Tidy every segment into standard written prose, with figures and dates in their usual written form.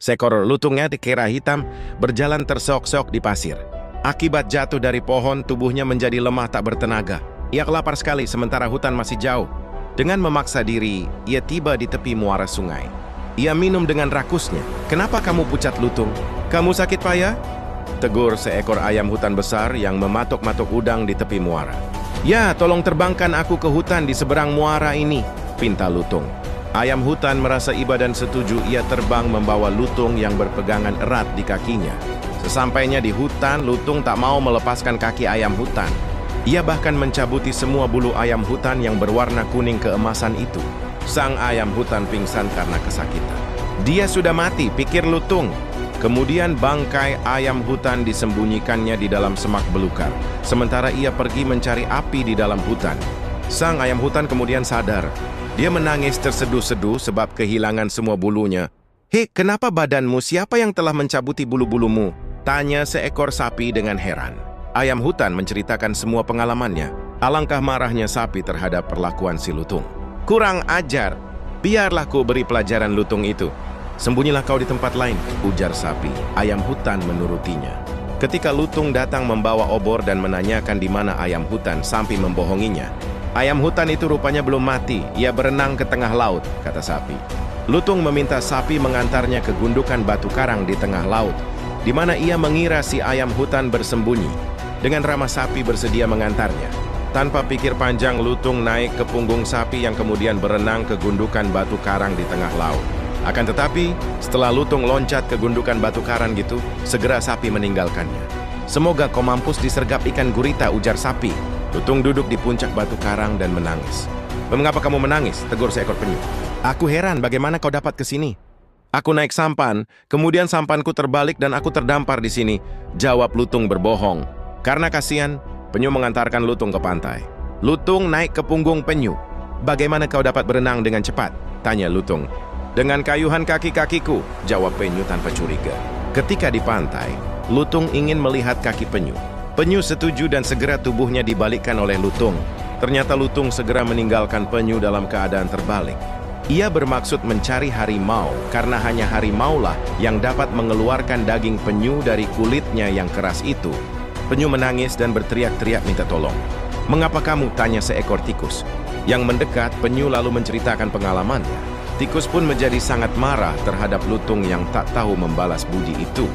Seekor lutungnya dikira hitam, berjalan terseok-seok di pasir. Akibat jatuh dari pohon, tubuhnya menjadi lemah tak bertenaga. Ia kelapar sekali sementara hutan masih jauh. Dengan memaksa diri, ia tiba di tepi muara sungai. Ia minum dengan rakusnya. "Kenapa kamu pucat lutung? Kamu sakit payah?" tegur seekor ayam hutan besar yang mematuk-matuk udang di tepi muara. "Ya, tolong terbangkan aku ke hutan di seberang muara ini," pinta lutung. Ayam hutan merasa iba dan setuju. Ia terbang membawa lutung yang berpegangan erat di kakinya. Sesampainya di hutan, lutung tak mau melepaskan kaki ayam hutan. Ia bahkan mencabuti semua bulu ayam hutan yang berwarna kuning keemasan itu. Sang ayam hutan pingsan karena kesakitan. Dia sudah mati, pikir lutung. Kemudian bangkai ayam hutan disembunyikannya di dalam semak belukar. Sementara ia pergi mencari api di dalam hutan. Sang ayam hutan kemudian sadar. Dia menangis terseduh-seduh sebab kehilangan semua bulunya. "Hei, kenapa badanmu? Siapa yang telah mencabuti bulu-bulumu?" tanya seekor sapi dengan heran. Ayam hutan menceritakan semua pengalamannya. Alangkah marahnya sapi terhadap perlakuan si lutung. "Kurang ajar. Biarlah ku beri pelajaran lutung itu." "Sembunyilah kau di tempat lain," ujar sapi. Ayam hutan menurutinya. Ketika lutung datang membawa obor dan menanyakan di mana ayam hutan sampai membohonginya. "Ayam hutan itu rupanya belum mati. Ia berenang ke tengah laut," kata sapi. Lutung meminta sapi mengantarnya ke gundukan batu karang di tengah laut, di mana ia mengira si ayam hutan bersembunyi. Dengan ramah sapi bersedia mengantarnya. Tanpa pikir panjang, lutung naik ke punggung sapi yang kemudian berenang ke gundukan batu karang di tengah laut. Akan tetapi, setelah lutung loncat ke gundukan batu karang gitu, segera sapi meninggalkannya. "Semoga kau mampus disergap ikan gurita," ujar sapi. Lutung duduk di puncak batu karang dan menangis. "Mengapa kamu menangis?" tegur seekor penyu. "Aku heran bagaimana kau dapat ke sini." "Aku naik sampan, kemudian sampanku terbalik dan aku terdampar di sini," jawab lutung berbohong. Karena kasihan, penyu mengantarkan lutung ke pantai. Lutung naik ke punggung penyu. "Bagaimana kau dapat berenang dengan cepat?" tanya lutung. "Dengan kayuhan kaki-kakiku," jawab penyu tanpa curiga. Ketika di pantai, lutung ingin melihat kaki penyu. Penyu setuju dan segera tubuhnya dibalikkan oleh lutung. Ternyata lutung segera meninggalkan penyu dalam keadaan terbalik. Ia bermaksud mencari harimau karena hanya harimaulah yang dapat mengeluarkan daging penyu dari kulitnya yang keras itu. Penyu menangis dan berteriak-teriak minta tolong. "Mengapa kamu?" tanya seekor tikus. Yang mendekat, penyu lalu menceritakan pengalamannya. Tikus pun menjadi sangat marah terhadap lutung yang tak tahu membalas budi itu.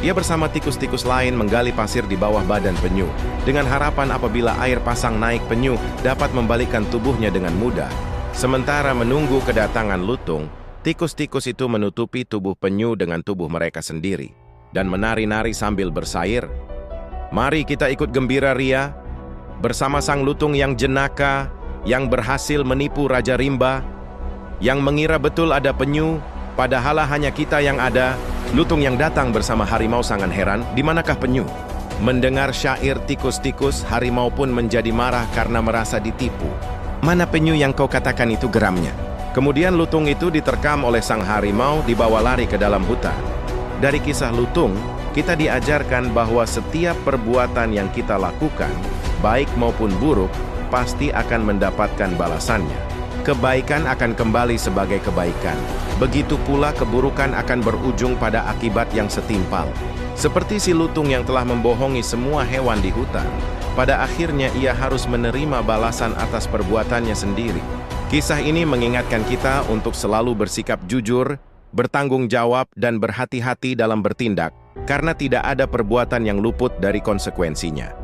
Ia bersama tikus-tikus lain menggali pasir di bawah badan penyu, dengan harapan apabila air pasang naik penyu dapat membalikkan tubuhnya dengan mudah. Sementara menunggu kedatangan lutung, tikus-tikus itu menutupi tubuh penyu dengan tubuh mereka sendiri dan menari-nari sambil bersair. "Mari kita ikut gembira ria bersama sang lutung yang jenaka, yang berhasil menipu Raja Rimba, yang mengira betul ada penyu, padahal hanya kita yang ada." Lutung yang datang bersama harimau sangat heran, "Di manakah penyu?" Mendengar syair tikus-tikus, harimau pun menjadi marah karena merasa ditipu. "Mana penyu yang kau katakan itu?" geramnya. Kemudian lutung itu diterkam oleh sang harimau, dibawa lari ke dalam hutan. Dari kisah lutung, kita diajarkan bahwa setiap perbuatan yang kita lakukan, baik maupun buruk, pasti akan mendapatkan balasannya. Kebaikan akan kembali sebagai kebaikan. Begitu pula keburukan akan berujung pada akibat yang setimpal. Seperti si lutung yang telah membohongi semua hewan di hutan, pada akhirnya ia harus menerima balasan atas perbuatannya sendiri. Kisah ini mengingatkan kita untuk selalu bersikap jujur, bertanggung jawab, dan berhati-hati dalam bertindak, karena tidak ada perbuatan yang luput dari konsekuensinya.